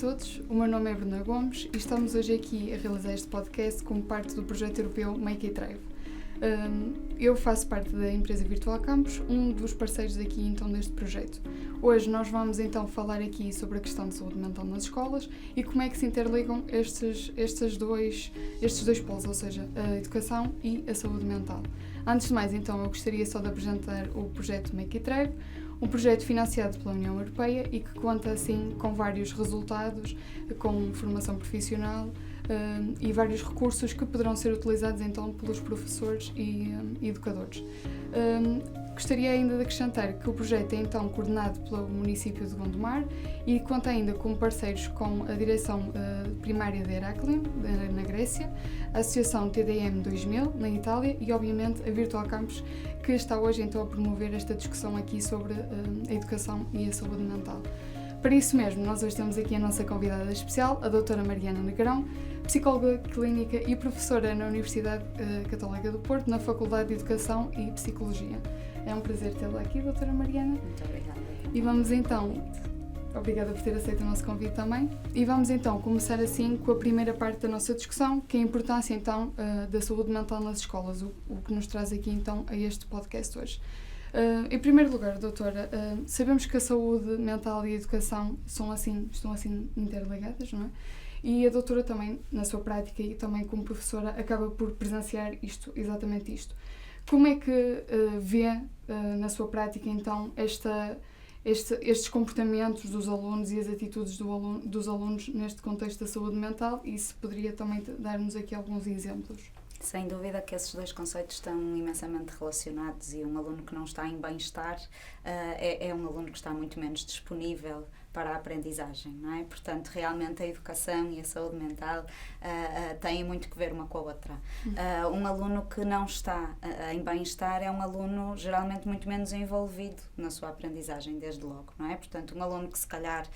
todos, o meu nome é Bruna Gomes e estamos hoje aqui a realizar este podcast como parte do projeto europeu Make It Thrive. Eu faço parte da empresa Virtual Campus, um dos parceiros aqui então deste projeto. Hoje nós vamos então falar aqui sobre a questão de saúde mental nas escolas e como é que se interligam estes dois polos, ou seja, a educação e a saúde mental. Antes de mais então eu gostaria só de apresentar o projeto Make It Thrive, um projeto financiado pela União Europeia e que conta assim com vários resultados, com formação profissional e vários recursos que poderão ser utilizados então pelos professores e educadores. Gostaria ainda de acrescentar que o projeto é então coordenado pelo município de Gondomar e conta ainda com parceiros com a direção primária de Heraklion, na Grécia, a Associação TDM 2000, na Itália e obviamente a Virtual Campus, que está hoje então a promover esta discussão aqui sobre a educação e a saúde mental. Para isso mesmo, nós hoje temos aqui a nossa convidada especial, a doutora Mariana Negrão, psicóloga clínica e professora na Universidade Católica do Porto, na Faculdade de Educação e Psicologia. É um prazer tê-la aqui, doutora Mariana. Muito obrigada. E vamos então, obrigada por ter aceito o nosso convite também, e vamos então começar assim com a primeira parte da nossa discussão, que é a importância então da saúde mental nas escolas, o que nos traz aqui então a este podcast hoje. Em primeiro lugar, doutora, sabemos que a saúde mental e a educação estão assim interligadas, não é? E a doutora também, na sua prática e também como professora, acaba por presenciar exatamente isto. Como é que vê na sua prática então estes comportamentos dos alunos e as atitudes dos alunos neste contexto da saúde mental, e se poderia também dar-nos aqui alguns exemplos? Sem dúvida que esses dois conceitos estão imensamente relacionados, e um aluno que não está em bem-estar é um aluno que está muito menos disponível para a aprendizagem, não é? Portanto, realmente a educação e a saúde mental têm muito que ver uma com a outra. Um aluno que não está em bem-estar é um aluno geralmente muito menos envolvido na sua aprendizagem, desde logo, não é? Portanto, um aluno que se calhar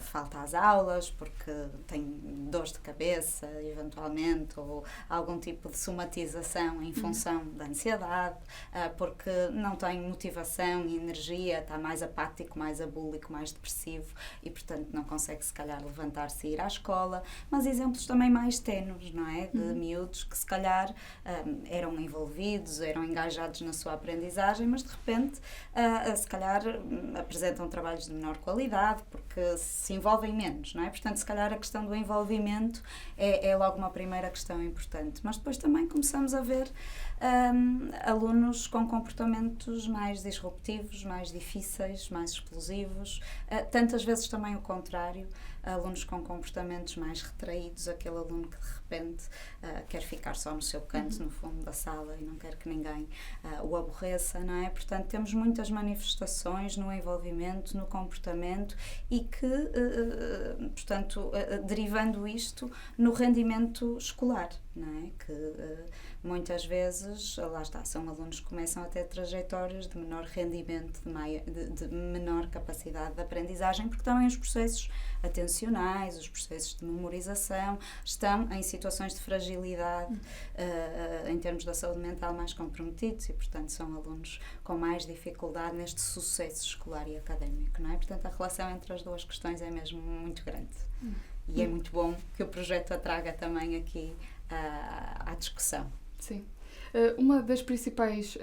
falta às aulas porque tem dores de cabeça, eventualmente, ou algum tipo de somatização em função da ansiedade, porque não tem motivação e energia, está mais apático, mais abúlico, mais depressivo, e portanto não consegue se calhar levantar-se e ir à escola, mas exemplos também mais ténues, não é? De miúdos que se calhar eram envolvidos, eram engajados na sua aprendizagem, mas de repente se calhar apresentam trabalhos de menor qualidade porque se envolvem menos, não é? Portanto, se calhar a questão do envolvimento é logo uma primeira questão importante, mas depois também começamos a ver alunos com comportamentos mais disruptivos, mais difíceis, mais explosivos, tantas vezes também o contrário, alunos com comportamentos mais retraídos, aquele aluno que de repente quer ficar só no seu canto, no fundo da sala, e não quer que ninguém o aborreça, não é? Portanto, temos muitas manifestações no envolvimento, no comportamento, e que, portanto, derivando isto no rendimento escolar, não é? Que muitas vezes, lá está, são alunos que começam a ter trajetórias de menor rendimento, de menor capacidade de aprendizagem, porque também os processos atencionais, os processos de memorização estão em situações de fragilidade em termos da saúde mental mais comprometidos, e portanto são alunos com mais dificuldade neste sucesso escolar e académico, não é? Portanto, a relação entre as duas questões é mesmo muito grande, e é muito bom que o projeto a traga também aqui à discussão. Sim. Uma das principais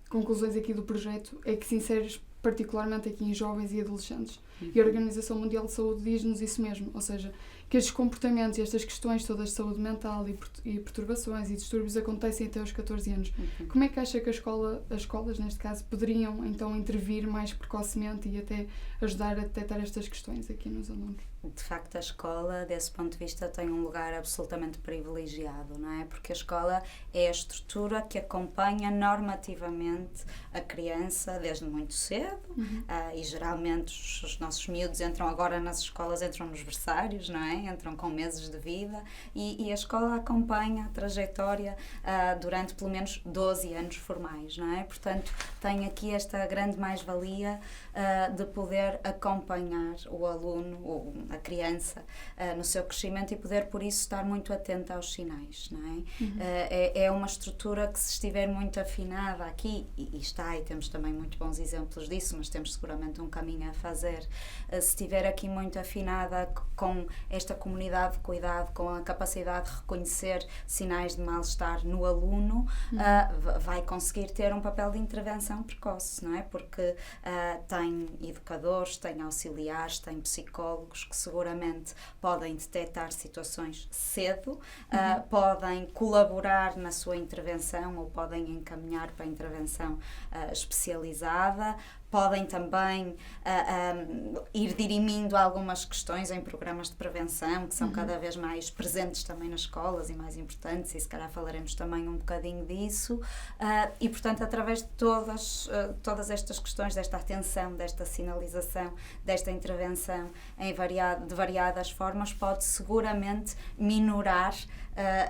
conclusões aqui do projeto é que se insere particularmente aqui em jovens e adolescentes. E a Organização Mundial de Saúde diz-nos isso mesmo, ou seja, que estes comportamentos e estas questões todas de saúde mental e perturbações e distúrbios acontecem até aos 14 anos. Como é que acha que as escolas, neste caso, poderiam então intervir mais precocemente e até ajudar a detectar estas questões aqui nos alunos? De facto, a escola, desse ponto de vista, tem um lugar absolutamente privilegiado, não é? Porque a escola é a estrutura que acompanha normativamente a criança desde muito cedo, e geralmente os nossos miúdos entram agora nas escolas, entram nos berçários, não é? é? Entram com meses de vida e a escola acompanha a trajetória durante pelo menos 12 anos formais, não é? Portanto, tem aqui esta grande mais-valia de poder acompanhar o aluno ou a criança no seu crescimento e poder, por isso, estar muito atenta aos sinais, não é? É uma estrutura que, se estiver muito afinada aqui, e está, e temos também muito bons exemplos disso, mas temos seguramente um caminho a fazer, se estiver aqui muito afinada com esta comunidade de cuidado, com a capacidade de reconhecer sinais de mal-estar no aluno, vai conseguir ter um papel de intervenção precoce, não é? Porque tem educadores, tem auxiliares, tem psicólogos que seguramente podem detectar situações cedo, podem colaborar na sua intervenção ou podem encaminhar para a intervenção especializada, podem também ir dirimindo algumas questões em programas de prevenção que são cada vez mais presentes também nas escolas e mais importantes, e se calhar falaremos também um bocadinho disso, e portanto através de todas estas questões, desta atenção, desta sinalização, desta intervenção de variadas formas, pode seguramente minorar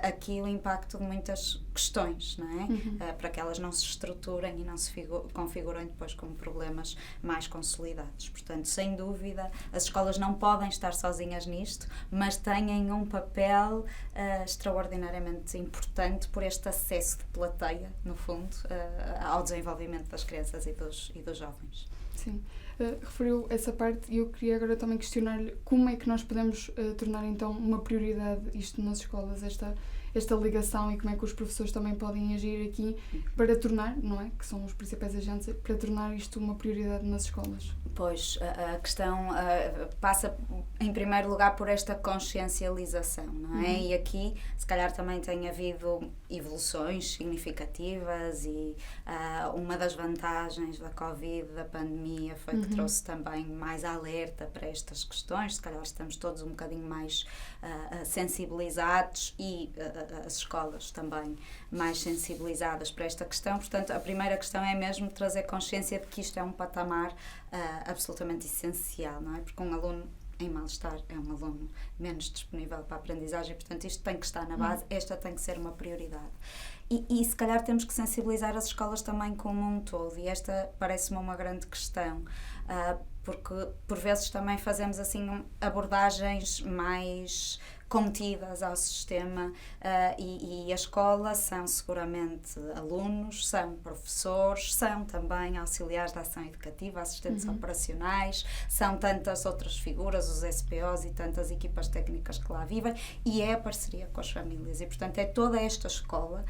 aqui o impacto de muitas questões, não é? Para que elas não se estruturem e não se configurem depois como problemas mais consolidados. Portanto, sem dúvida, as escolas não podem estar sozinhas nisto, mas têm um papel extraordinariamente importante por este acesso de plateia, no fundo, ao desenvolvimento das crianças e dos jovens. Sim. Referiu essa parte e eu queria agora também questionar-lhe como é que nós podemos tornar então uma prioridade isto nas escolas, esta ligação, e como é que os professores também podem agir aqui para tornar, não é? Que são os principais agentes, para tornar isto uma prioridade nas escolas. Pois, a questão passa em primeiro lugar por esta consciencialização, não é? E aqui, se calhar também tem havido evoluções significativas e uma das vantagens da Covid, da pandemia, foi que trouxe também mais alerta para estas questões. Se calhar estamos todos um bocadinho mais sensibilizados e as escolas também mais sensibilizadas para esta questão. Portanto, a primeira questão é mesmo trazer consciência de que isto é um patamar absolutamente essencial, não é? Porque um aluno em mal-estar é um aluno menos disponível para a aprendizagem, portanto isto tem que estar na base, esta tem que ser uma prioridade. E se calhar temos que sensibilizar as escolas também como um todo, e esta parece-me uma grande questão, porque por vezes também fazemos assim abordagens mais contidas ao sistema, e a escola são seguramente alunos, são professores, são também auxiliares de ação educativa, assistentes operacionais, são tantas outras figuras, os SPOs e tantas equipas técnicas que lá vivem, e é a parceria com as famílias, e portanto é toda esta escola,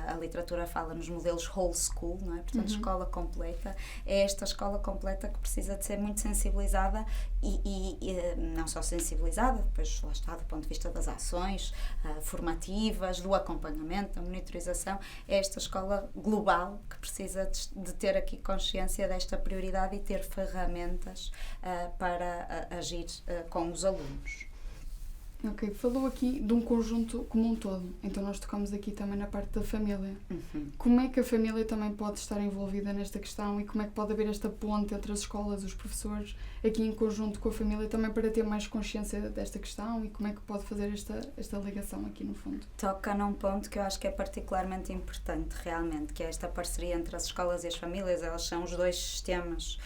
a literatura fala nos modelos whole school, não é? Portanto escola completa, é esta escola completa que precisa de ser muito sensibilizada e não só sensibilizada, depois lá está, do ponto de vista das ações formativas, do acompanhamento, da monitorização, é esta escola global que precisa de ter aqui consciência desta prioridade e ter ferramentas para agir com os alunos. Ok, falou aqui de um conjunto como um todo, então nós tocamos aqui também na parte da família. Como é que a família também pode estar envolvida nesta questão e como é que pode haver esta ponte entre as escolas, os professores, aqui em conjunto com a família, também para ter mais consciência desta questão, e como é que pode fazer esta ligação aqui no fundo? Toca num ponto que eu acho que é particularmente importante realmente, que é esta parceria entre as escolas e as famílias. Elas são os dois sistemas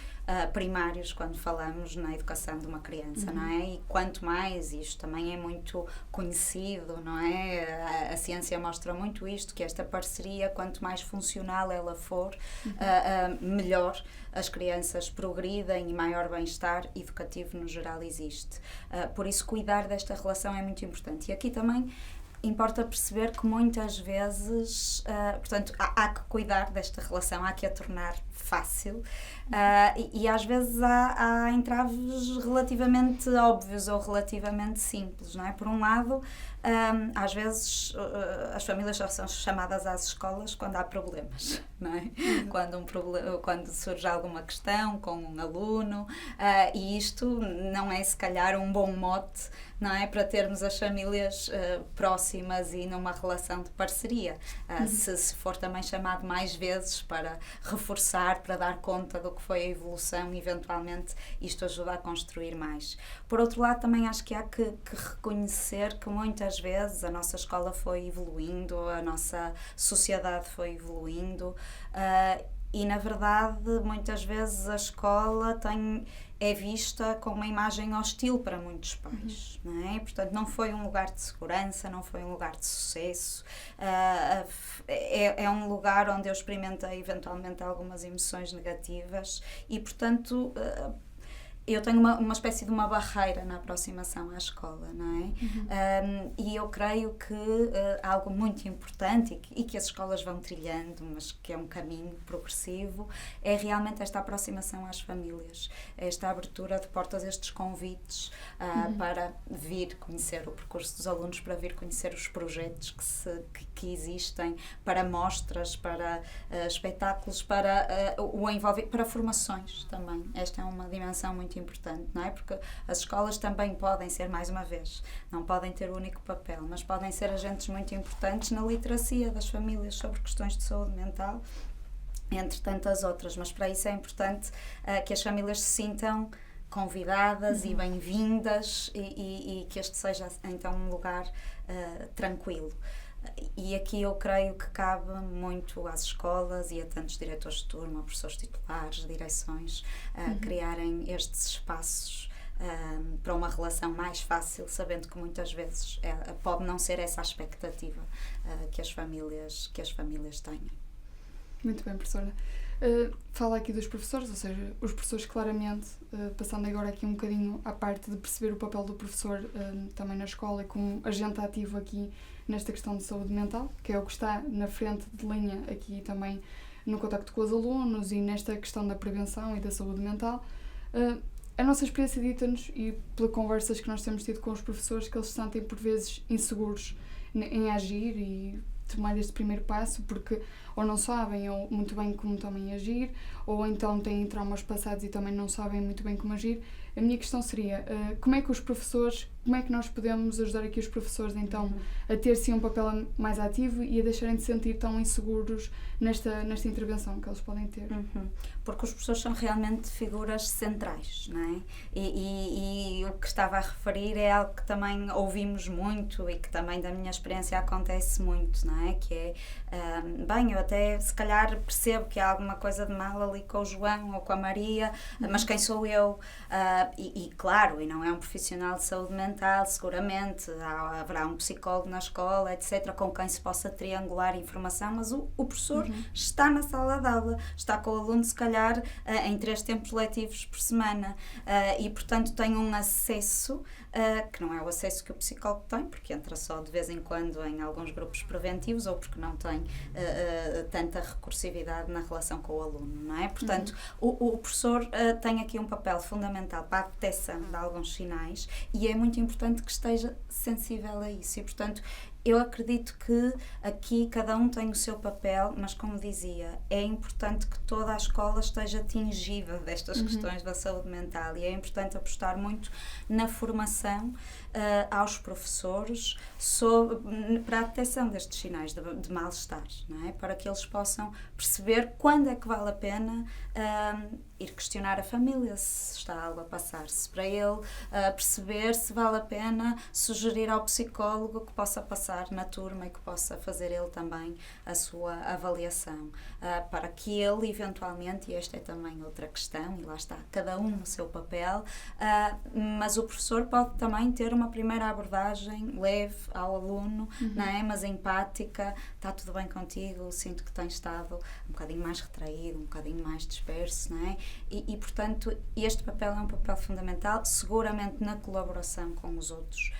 primários quando falamos na educação de uma criança, não é? E quanto mais, isto também é muito conhecido, não é? A ciência mostra muito isto, que esta parceria, quanto mais funcional ela for, melhor as crianças progridem e maior bem-estar educativo no geral existe. Por isso, cuidar desta relação é muito importante. E aqui também importa perceber que muitas vezes, portanto, há que cuidar desta relação, há que a tornar fácil, e às vezes há entraves relativamente óbvios ou relativamente simples, não é? Por um lado, às vezes as famílias só são chamadas às escolas quando há problemas, não é? Quando surge alguma questão com um aluno, e isto não é se calhar um bom mote não é? Para termos as famílias próximas e numa relação de parceria. Se for também chamado mais vezes para reforçar, para dar conta do que foi a evolução, eventualmente isto ajuda a construir mais. Por outro lado, também acho que há que reconhecer que muitas vezes a nossa escola foi evoluindo, a nossa sociedade foi evoluindo, e na verdade muitas vezes a escola é vista com uma imagem hostil para muitos pais, não é? Portanto, não foi um lugar de segurança, não foi um lugar de sucesso, é um lugar onde eu experimentei eventualmente algumas emoções negativas e, portanto, eu tenho uma espécie de uma barreira na aproximação à escola, não é? E eu creio que algo muito importante e que as escolas vão trilhando, mas que é um caminho progressivo, é realmente esta aproximação às famílias, esta abertura de portas, estes convites para vir conhecer o percurso dos alunos, para vir conhecer os projetos que existem, para mostras, para espetáculos, para o envolver, para formações também. Esta é uma dimensão muito importante, não é? Porque as escolas também podem ser, mais uma vez, não podem ter o único papel, mas podem ser agentes muito importantes na literacia das famílias sobre questões de saúde mental, entre tantas outras, mas para isso é importante que as famílias se sintam convidadas e bem-vindas e que este seja então um lugar tranquilo. E aqui eu creio que cabe muito às escolas e a tantos diretores de turma, professores titulares, direções, criarem estes espaços para uma relação mais fácil, sabendo que muitas vezes pode não ser essa a expectativa que as famílias têm. Muito bem, professora. Fala aqui dos professores, ou seja, os professores claramente, passando agora aqui um bocadinho à parte de perceber o papel do professor também na escola e como agente ativo aqui nesta questão de saúde mental, que é o que está na frente de linha aqui também no contacto com os alunos e nesta questão da prevenção e da saúde mental. A nossa experiência dita-nos, e pelas conversas que nós temos tido com os professores, que eles se sentem por vezes inseguros em agir e tomar este primeiro passo, porque ou não sabem ou muito bem como também agir, ou então têm traumas passados e também não sabem muito bem como agir. A minha questão seria, como é que nós podemos ajudar aqui os professores então a ter sim um papel mais ativo e a deixarem de se sentir tão inseguros nesta intervenção que eles podem ter? Porque os professores são realmente figuras centrais, não é? E o que estava a referir é algo que também ouvimos muito e que também da minha experiência acontece muito, não é? Que é, eu até se calhar percebo que há alguma coisa de mal ali com o João ou com a Maria, mas quem sou eu? E claro, e não é um profissional de saúde mental, seguramente, haverá um psicólogo na escola, etc., com quem se possa triangular informação, mas o professor está na sala de aula, está com o aluno, se calhar, em 3 tempos letivos por semana, e, portanto, tem um acesso que não é o acesso que o psicólogo tem, porque entra só de vez em quando em alguns grupos preventivos ou porque não tem tanta recursividade na relação com o aluno, não é? Portanto, o professor tem aqui um papel fundamental para a detecção de alguns sinais e é muito importante que esteja sensível a isso e, portanto, eu acredito que aqui cada um tem o seu papel, mas como dizia, é importante que toda a escola esteja atingida destas questões da saúde mental e é importante apostar muito na formação aos professores para a detecção destes sinais de mal-estar, não é? Para que eles possam perceber quando é que vale a pena ir questionar a família se está algo a passar-se para ele, perceber se vale a pena sugerir ao psicólogo que possa passar na turma e que possa fazer ele também a sua avaliação, para que ele eventualmente, e esta é também outra questão, e lá está, cada um no seu papel, mas o professor pode também ter uma primeira abordagem leve ao aluno, não é? Mas empática, está tudo bem contigo, sinto que tens estado um bocadinho mais retraído, um bocadinho mais disperso, não é? E portanto, este papel é um papel fundamental, seguramente na colaboração com os outros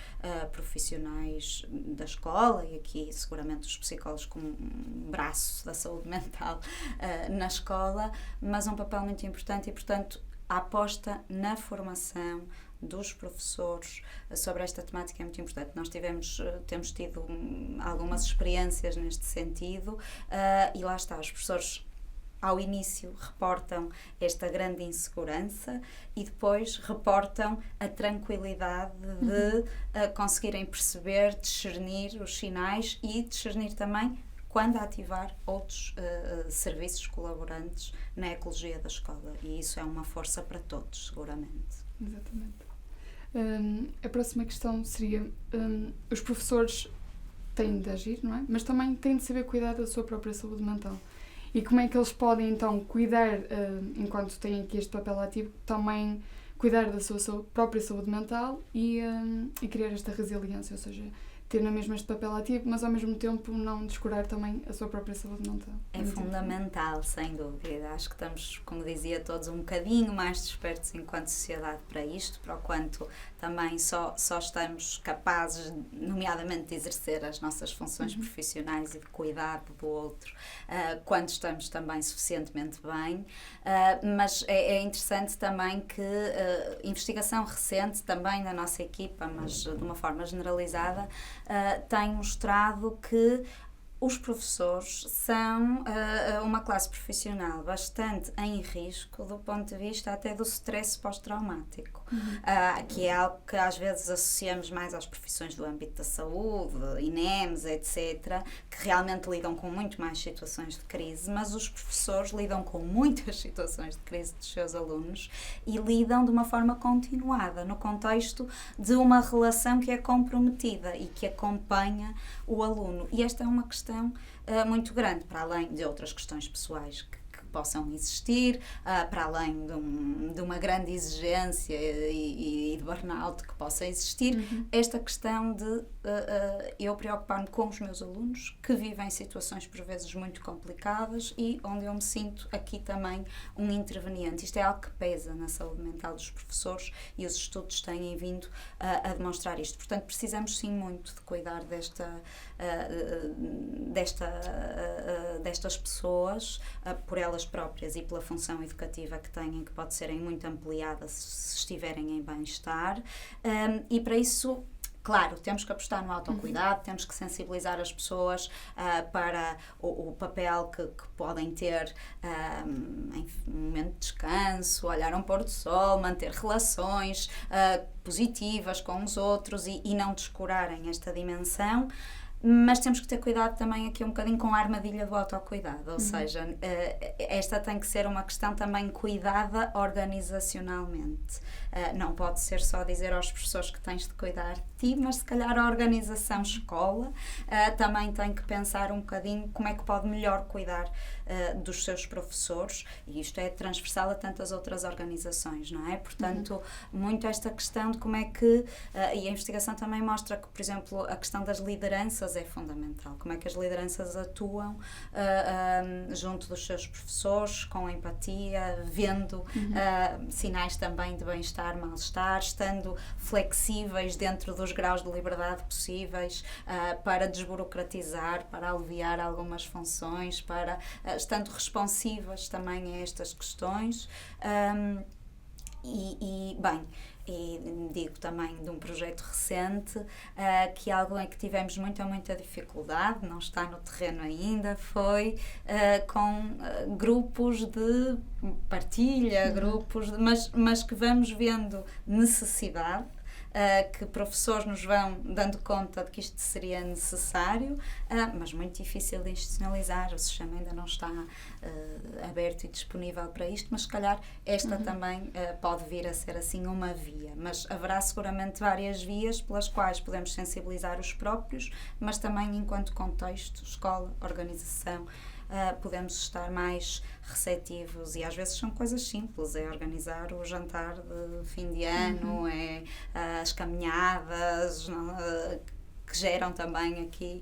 profissionais da escola e aqui seguramente os psicólogos como um braço da saúde mental na escola, mas um papel muito importante e, portanto, a aposta na formação dos professores sobre esta temática é muito importante. Nós temos tido algumas experiências neste sentido e lá está, os professores ao início reportam esta grande insegurança e depois reportam a tranquilidade de conseguirem perceber, discernir os sinais e discernir também quando ativar outros serviços colaborantes na ecologia da escola. E isso é uma força para todos, seguramente. Exatamente. A próxima questão seria, os professores têm de agir, não é? Mas também têm de saber cuidar da sua própria saúde mental. E como é que eles podem, então, cuidar, enquanto têm aqui este papel ativo, também cuidar da sua própria saúde mental e criar esta resiliência, ou seja, ter na mesma este papel ativo, mas ao mesmo tempo não descurar também a sua própria saúde mental. É fundamental, sem dúvida. Acho que estamos, como dizia todos, um bocadinho mais despertos enquanto sociedade para isto, para o quanto também só estamos capazes, nomeadamente, de exercer as nossas funções profissionais e de cuidado do outro, quando estamos também suficientemente bem. Mas é interessante também que investigação recente também da nossa equipa, mas de uma forma generalizada, tem mostrado que os professores são uma classe profissional bastante em risco do ponto de vista até do stress pós-traumático, que é algo que às vezes associamos mais às profissões do âmbito da saúde, INEMs, etc., que realmente lidam com muito mais situações de crise, mas os professores lidam com muitas situações de crise dos seus alunos e lidam de uma forma continuada, no contexto de uma relação que é comprometida e que acompanha o aluno. E esta é uma questão muito grande, para além de outras questões pessoais que possam existir, para além de uma grande exigência e de burnout que possa existir, esta questão de eu preocupar-me com os meus alunos que vivem situações por vezes muito complicadas e onde eu me sinto aqui também um interveniente. Isto é algo que pesa na saúde mental dos professores e os estudos têm vindo a demonstrar isto. Portanto, precisamos sim muito de cuidar destas pessoas, por elas próprias e pela função educativa que têm, que pode serem muito ampliada se estiverem em bem-estar, e para isso, claro, temos que apostar no autocuidado, temos que sensibilizar as pessoas para o papel que podem ter em um momento de descanso, olhar um pôr do sol, manter relações positivas com os outros e não descurarem esta dimensão. Mas temos que ter cuidado também aqui um bocadinho com a armadilha do autocuidado, ou seja, esta tem que ser uma questão também cuidada organizacionalmente. Não pode ser só dizer aos professores que tens de cuidar de ti, mas se calhar a organização escola também tem que pensar um bocadinho como é que pode melhor cuidar dos seus professores, e isto é transversal a tantas outras organizações, não é? Portanto, muito esta questão de como é que, e a investigação também mostra que, por exemplo, a questão das lideranças é fundamental, como é que as lideranças atuam junto dos seus professores, com empatia, vendo sinais também de bem-estar, mal-estar, estando flexíveis dentro dos graus de liberdade possíveis para desburocratizar, para aliviar algumas funções, para estando responsivas também a estas questões. E digo também de um projeto recente, que algo em que tivemos muita dificuldade, não está no terreno ainda, foi com grupos de partilha, mas que vamos vendo necessidade, que professores nos vão dando conta de que isto seria necessário, mas muito difícil de institucionalizar. O sistema ainda não está aberto e disponível para isto, mas se calhar esta também pode vir a ser assim uma via. Mas haverá seguramente várias vias pelas quais podemos sensibilizar os próprios, mas também enquanto contexto, escola, organização, podemos estar mais receptivos, e às vezes são coisas simples, é organizar o jantar de fim de ano, é as caminhadas, que geram também aqui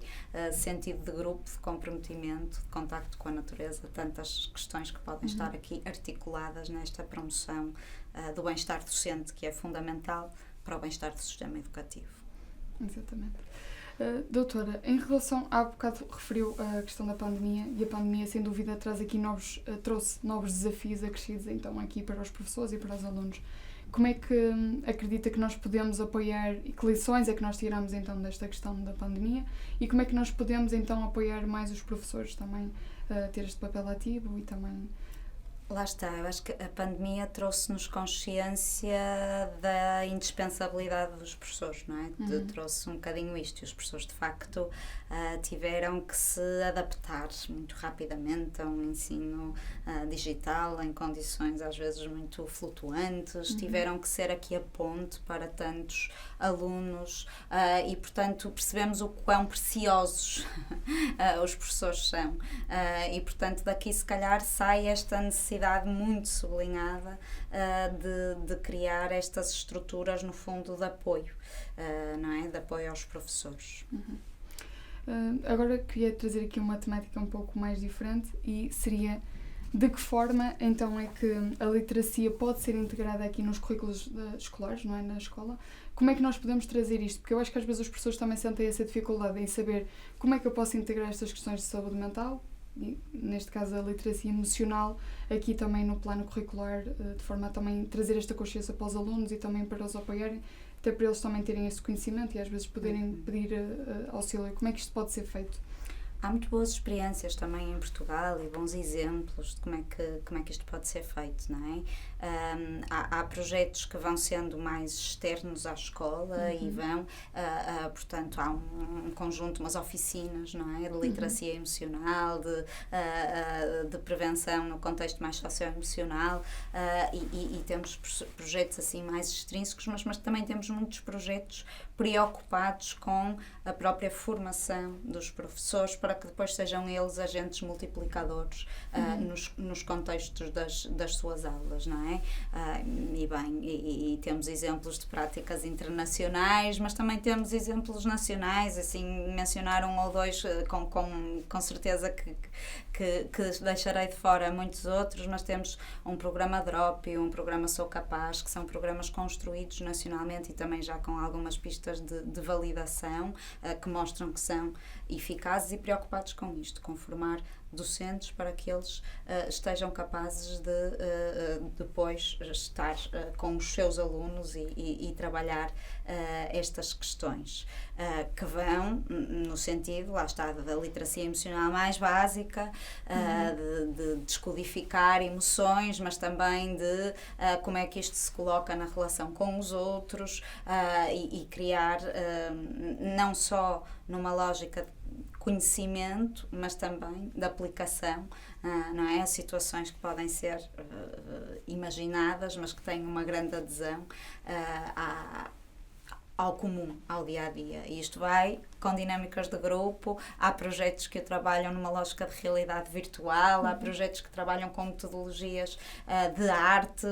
sentido de grupo, de comprometimento, de contacto com a natureza, tantas questões que podem estar aqui articuladas nesta promoção do bem-estar docente, que é fundamental para o bem-estar do sistema educativo. Exatamente. Doutora, em relação, há bocado referiu a questão da pandemia, e a pandemia sem dúvida trouxe novos desafios acrescidos então aqui para os professores e para os alunos. como é que acredita que nós podemos apoiar e que lições é que nós tiramos então desta questão da pandemia e como é que nós podemos então apoiar mais os professores também a ter este papel ativo e também... Lá está, eu acho que a pandemia trouxe-nos consciência da indispensabilidade dos professores, não é? Trouxe um bocadinho isto, e os professores de facto tiveram que se adaptar muito rapidamente a um ensino digital em condições às vezes muito flutuantes, tiveram que ser aqui a ponte para tantos alunos e portanto percebemos o quão preciosos os professores são e portanto daqui se calhar sai esta necessidade muito sublinhada de criar estas estruturas no fundo de apoio, não é? De apoio aos professores. Agora queria trazer aqui uma temática um pouco mais diferente e seria de que forma então é que a literacia pode ser integrada aqui nos currículos escolares, não é? Na escola. Como é que nós podemos trazer isto? Porque eu acho que às vezes os professores também sentem essa dificuldade em saber como é que eu posso integrar estas questões de saúde mental, e, neste caso a literacia emocional, aqui também no plano curricular, de forma a também trazer esta consciência para os alunos e também para os apoiarem, até para eles também terem esse conhecimento e às vezes poderem pedir auxílio. Como é que isto pode ser feito? Há muito boas experiências também em Portugal e bons exemplos de como é que isto pode ser feito, não é? Há projetos que vão sendo mais externos à escola e vão, portanto, há um conjunto, umas oficinas, não é? De literacia emocional, de prevenção no contexto mais socioemocional e temos projetos assim mais extrínsecos, mas também temos muitos projetos preocupados com a própria formação dos professores para que depois sejam eles agentes multiplicadores nos contextos das suas aulas, não é? E temos exemplos de práticas internacionais, mas também temos exemplos nacionais, assim, mencionar um ou dois com certeza que deixarei de fora muitos outros, mas temos um programa Drop e um programa Sou Capaz, que são programas construídos nacionalmente e também já com algumas pistas de validação que mostram que são eficazes e preocupados com isto, com formar docentes para que eles estejam capazes de depois estar com os seus alunos e trabalhar estas questões que vão no sentido, lá está, da literacia emocional mais básica, de descodificar emoções, mas também de como é que isto se coloca na relação com os outros e criar não só numa lógica de conhecimento, mas também de aplicação, não é? A situações que podem ser imaginadas, mas que têm uma grande adesão ao comum, ao dia-a-dia. E isto vai com dinâmicas de grupo, há projetos que trabalham numa lógica de realidade virtual, há projetos que trabalham com metodologias de arte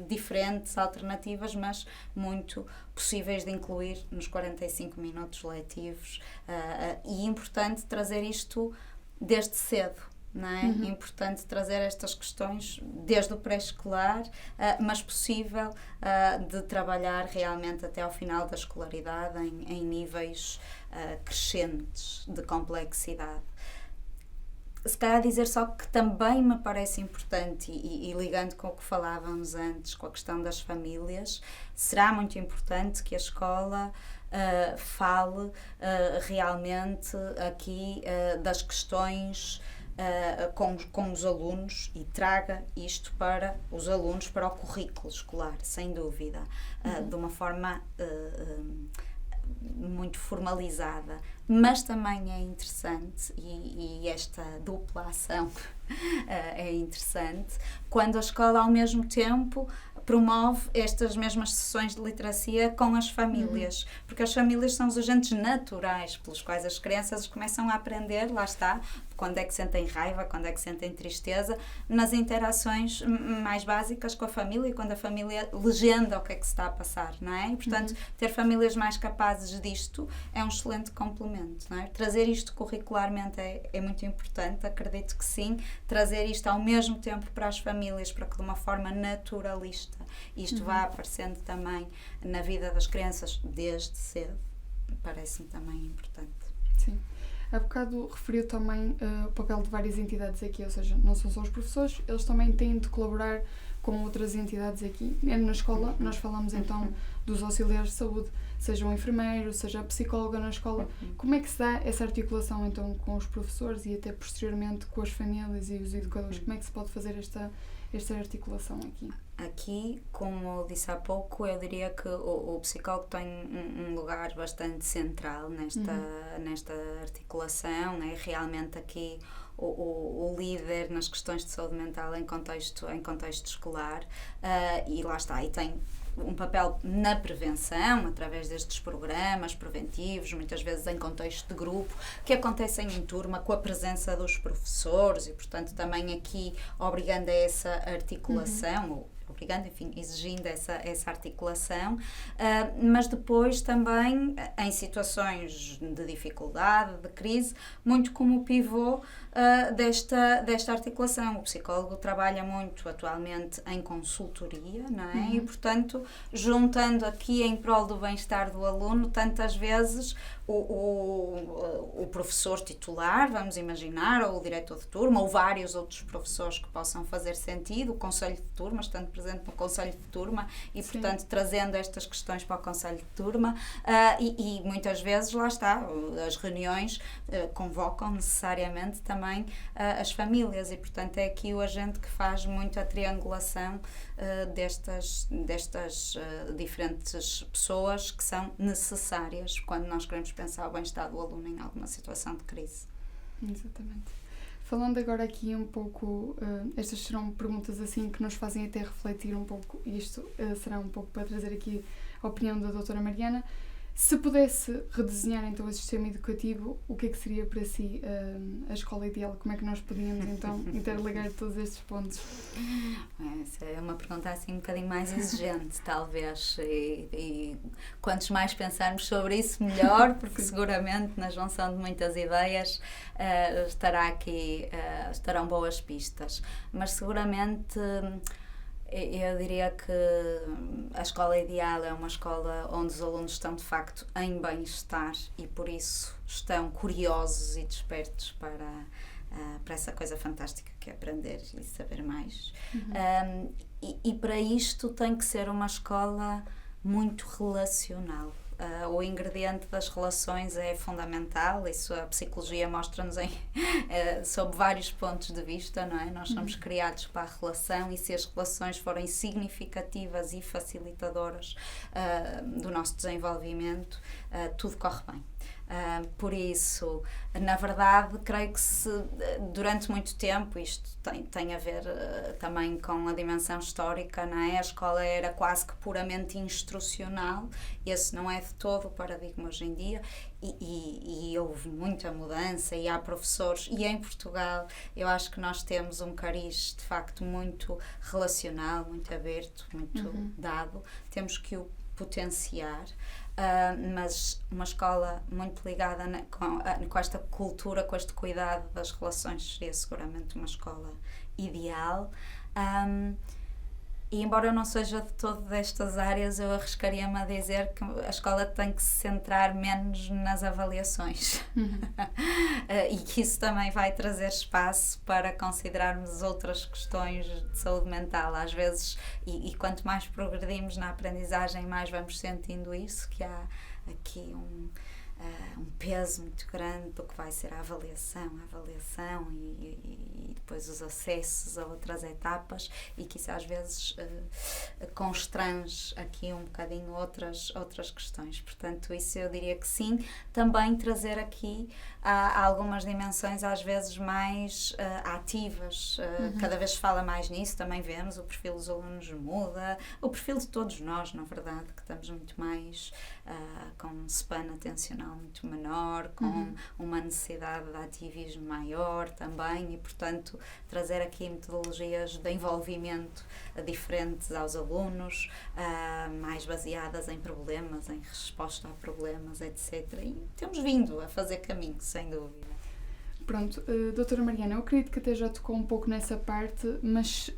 diferentes, alternativas, mas muito possíveis de incluir nos 45 minutos letivos. E é importante trazer isto desde cedo. Não é? É importante trazer estas questões desde o pré-escolar, mas possível de trabalhar realmente até ao final da escolaridade em níveis crescentes de complexidade. Se calhar dizer só que também me parece importante, e ligando com o que falávamos antes, com a questão das famílias, será muito importante que a escola fale realmente aqui das questões com os alunos e traga isto para os alunos, para o currículo escolar, sem dúvida, de uma forma muito formalizada, mas também é interessante e esta dupla ação é interessante quando a escola ao mesmo tempo promove estas mesmas sessões de literacia com as famílias, porque as famílias são os agentes naturais pelos quais as crianças começam a aprender, lá está, quando é que sentem raiva, quando é que sentem tristeza, nas interações mais básicas com a família e quando a família legenda o que é que se está a passar, não é? E, portanto, ter famílias mais capazes disto é um excelente complemento, não é? Trazer isto curricularmente é muito importante, acredito que sim, trazer isto ao mesmo tempo para as famílias, para que de uma forma naturalista isto vá aparecendo também na vida das crianças desde cedo, parece-me também importante. Sim. Há bocado referiu também o papel de várias entidades aqui, ou seja, não são só os professores, eles também têm de colaborar com outras entidades aqui. Na escola, nós falamos então dos auxiliares de saúde, seja um enfermeiro, seja a psicóloga na escola. Como é que se dá essa articulação então com os professores e até posteriormente com as famílias e os educadores? Como é que se pode fazer esta articulação aqui? Aqui, como disse há pouco, eu diria que o psicólogo tem um lugar bastante central nesta articulação, é realmente aqui o líder nas questões de saúde mental em contexto escolar, e lá está, e tem um papel na prevenção, através destes programas preventivos, muitas vezes em contexto de grupo, que acontecem em turma, com a presença dos professores e, portanto, também aqui obrigando a essa articulação, obrigando, enfim, exigindo essa articulação, mas depois também em situações de dificuldade, de crise, muito como pivô desta articulação. O psicólogo trabalha muito atualmente em consultoria, não é? E, portanto, juntando aqui em prol do bem-estar do aluno, tantas vezes o professor titular, vamos imaginar, ou o diretor de turma, ou vários outros professores que possam fazer sentido, o conselho de turma, estando presente no conselho de turma e, sim, portanto, trazendo estas questões para o conselho de turma, e muitas vezes, lá está, as reuniões convocam necessariamente também as famílias e, portanto, é aqui o agente que faz muito a triangulação destas diferentes pessoas que são necessárias quando nós queremos pensar o bem-estar do aluno em alguma situação de crise. Exatamente. Falando agora aqui um pouco, estas serão perguntas assim que nos fazem até refletir um pouco, e isto será um pouco para trazer aqui a opinião da doutora Mariana. Se pudesse redesenhar então o sistema educativo, o que é que seria para si a escola ideal? Como é que nós podíamos então interligar todos estes pontos? Essa é uma pergunta assim um bocadinho mais exigente, talvez, e quantos mais pensarmos sobre isso, melhor, porque seguramente na junção de muitas ideias estarão boas pistas, mas seguramente eu diria que a escola ideal é uma escola onde os alunos estão de facto em bem-estar e por isso estão curiosos e despertos para essa coisa fantástica que é aprender e saber mais. E para isto tem que ser uma escola muito relacional. O ingrediente das relações é fundamental, isso a psicologia mostra-nos sob vários pontos de vista, não é? Nós somos criados para a relação e se as relações forem significativas e facilitadoras do nosso desenvolvimento, tudo corre bem. Por isso, na verdade, creio que durante muito tempo, isto tem a ver também com a dimensão histórica, não é? A escola era quase que puramente instrucional, esse não é de todo o paradigma hoje em dia, e houve muita mudança, e há professores, e em Portugal eu acho que nós temos um cariz de facto muito relacional, muito aberto, muito dado, temos que o potenciar. Mas uma escola muito ligada com esta cultura, com este cuidado das relações, seria seguramente uma escola ideal. E embora eu não seja de todo destas áreas, eu arriscaria-me a dizer que a escola tem que se centrar menos nas avaliações. E que isso também vai trazer espaço para considerarmos outras questões de saúde mental. Às vezes, e quanto mais progredimos na aprendizagem, mais vamos sentindo isso, que há aqui um peso muito grande do que vai ser a avaliação e depois os acessos a outras etapas e que isso às vezes constrange aqui um bocadinho outras questões. Portanto, isso eu diria que sim. Também trazer aqui algumas dimensões às vezes mais ativas. Cada vez se fala mais nisso, também vemos o perfil dos alunos muda, o perfil de todos nós, na verdade, que estamos muito mais com um span atencional muito menor, com uma necessidade de ativismo maior também e, portanto, trazer aqui metodologias de envolvimento diferentes aos alunos, mais baseadas em problemas, em resposta a problemas, etc. E temos vindo a fazer caminho, sem dúvida. Pronto, doutora Mariana, eu acredito que até já tocou um pouco nessa parte, mas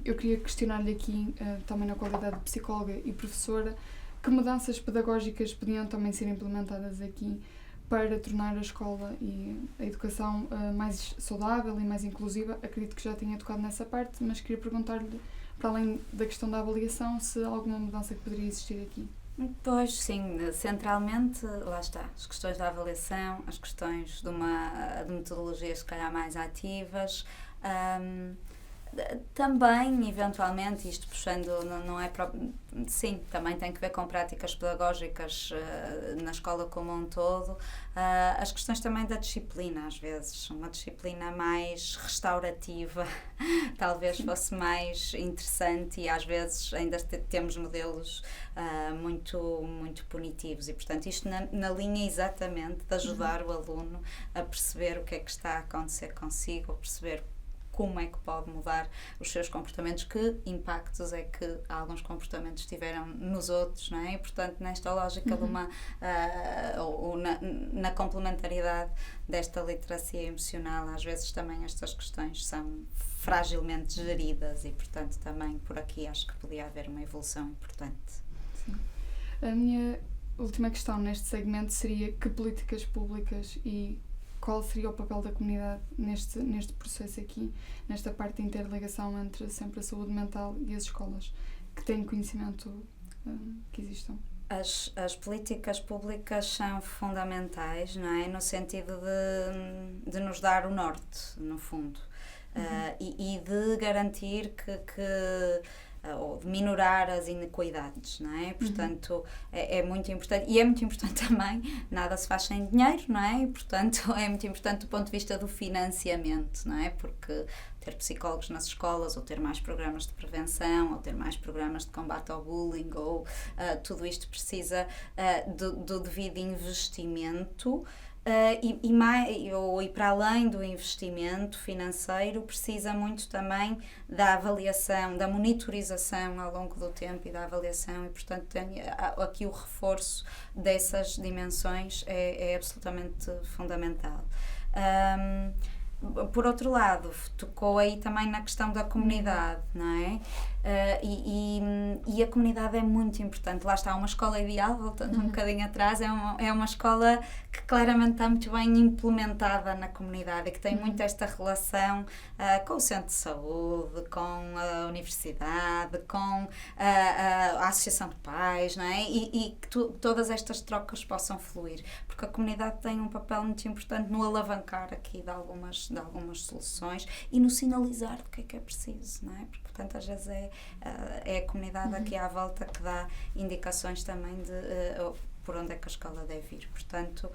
eu queria questionar-lhe aqui, também na qualidade de psicóloga e professora, que mudanças pedagógicas podiam também ser implementadas aqui para tornar a escola e a educação mais saudável e mais inclusiva. Acredito que já tinha tocado nessa parte, mas queria perguntar-lhe, para além da questão da avaliação, se há alguma mudança que poderia existir aqui. Pois, sim, centralmente, lá está, as questões da avaliação, as questões de metodologias se calhar mais ativas, também, eventualmente, isto puxando, não é próprio, sim, também tem que ver com práticas pedagógicas na escola como um todo, as questões também da disciplina, às vezes, uma disciplina mais restaurativa, talvez fosse mais interessante, e às vezes ainda temos modelos muito punitivos, e portanto isto na linha exatamente de ajudar o aluno a perceber o que é que está a acontecer consigo, a perceber como é que pode mudar os seus comportamentos, que impactos é que alguns comportamentos tiveram nos outros, não é? E, portanto, nesta lógica de uma, ou na complementaridade desta literacia emocional, às vezes também estas questões são fragilmente geridas e, portanto, também por aqui acho que podia haver uma evolução importante. Sim. A minha última questão neste segmento seria: que políticas públicas e qual seria o papel da comunidade neste processo aqui, nesta parte de interligação entre sempre a saúde mental e as escolas, que têm conhecimento que existam? As políticas públicas são fundamentais, não é? No sentido de nos dar o norte, no fundo, e de garantir ou de minorar as inequidades, não é? Portanto, é muito importante, e é muito importante também, nada se faz sem dinheiro, não é? E, portanto, é muito importante do ponto de vista do financiamento, não é? Porque ter psicólogos nas escolas, ou ter mais programas de prevenção, ou ter mais programas de combate ao bullying, ou tudo isto precisa do devido investimento. E para além do investimento financeiro, precisa muito também da avaliação, da monitorização ao longo do tempo e da avaliação, e portanto aqui o reforço dessas dimensões é absolutamente fundamental. Por outro lado, tocou aí também na questão da comunidade, não é? E a comunidade é muito importante. Lá está, uma escola ideal, voltando um bocadinho atrás, é uma escola que claramente está muito bem implementada na comunidade e que tem muito esta relação com o centro de saúde, com a universidade, com a associação de pais, não é? E que todas estas trocas possam fluir, porque a comunidade tem um papel muito importante no alavancar aqui de algumas soluções e no sinalizar do que é preciso, não é? Porque, portanto, às vezes é a comunidade aqui à volta que dá indicações também de por onde é que a escola deve ir. Portanto,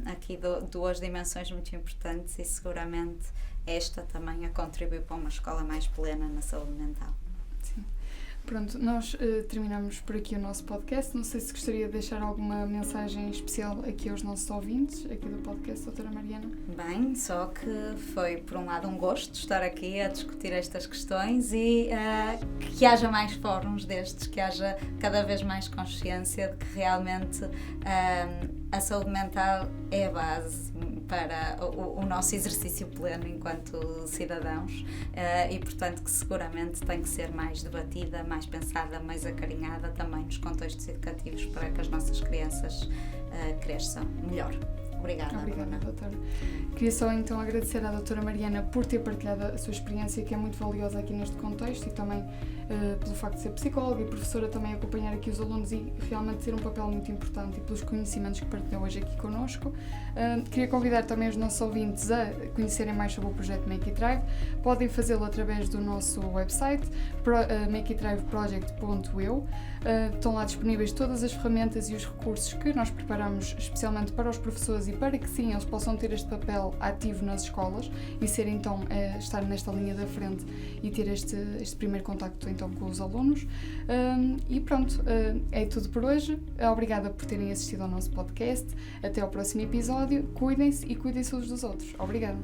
aqui duas dimensões muito importantes, e seguramente esta também a contribuir para uma escola mais plena na saúde mental. Sim. Pronto, nós terminamos por aqui o nosso podcast. Não sei se gostaria de deixar alguma mensagem especial aqui aos nossos ouvintes, aqui do podcast, doutora Mariana. Bem, só que foi, por um lado, um gosto estar aqui a discutir estas questões e que haja mais fóruns destes, que haja cada vez mais consciência de que realmente a saúde mental é a base para o nosso exercício pleno enquanto cidadãos e, portanto, que seguramente tem que ser mais debatida, mais pensada, mais acarinhada também nos contextos educativos, para que as nossas crianças cresçam melhor. Obrigada, doutora. Queria só então agradecer à doutora Mariana por ter partilhado a sua experiência, que é muito valiosa aqui neste contexto, e também pelo facto de ser psicóloga e professora, também acompanhar aqui os alunos e realmente ter um papel muito importante, e pelos conhecimentos que partilham hoje aqui connosco. Queria convidar também os nossos ouvintes a conhecerem mais sobre o projeto Make It Thrive. Podem fazê-lo através do nosso website, makeitthriveproject.eu. Estão lá disponíveis todas as ferramentas e os recursos que nós preparamos especialmente para os professores, e para que sim, eles possam ter este papel ativo nas escolas e ser então, estar nesta linha da frente e ter este primeiro contacto então com os alunos. E pronto, é tudo por hoje. Obrigada por terem assistido ao nosso podcast. Até ao próximo episódio. Cuidem-se e cuidem-se uns dos outros. Obrigada.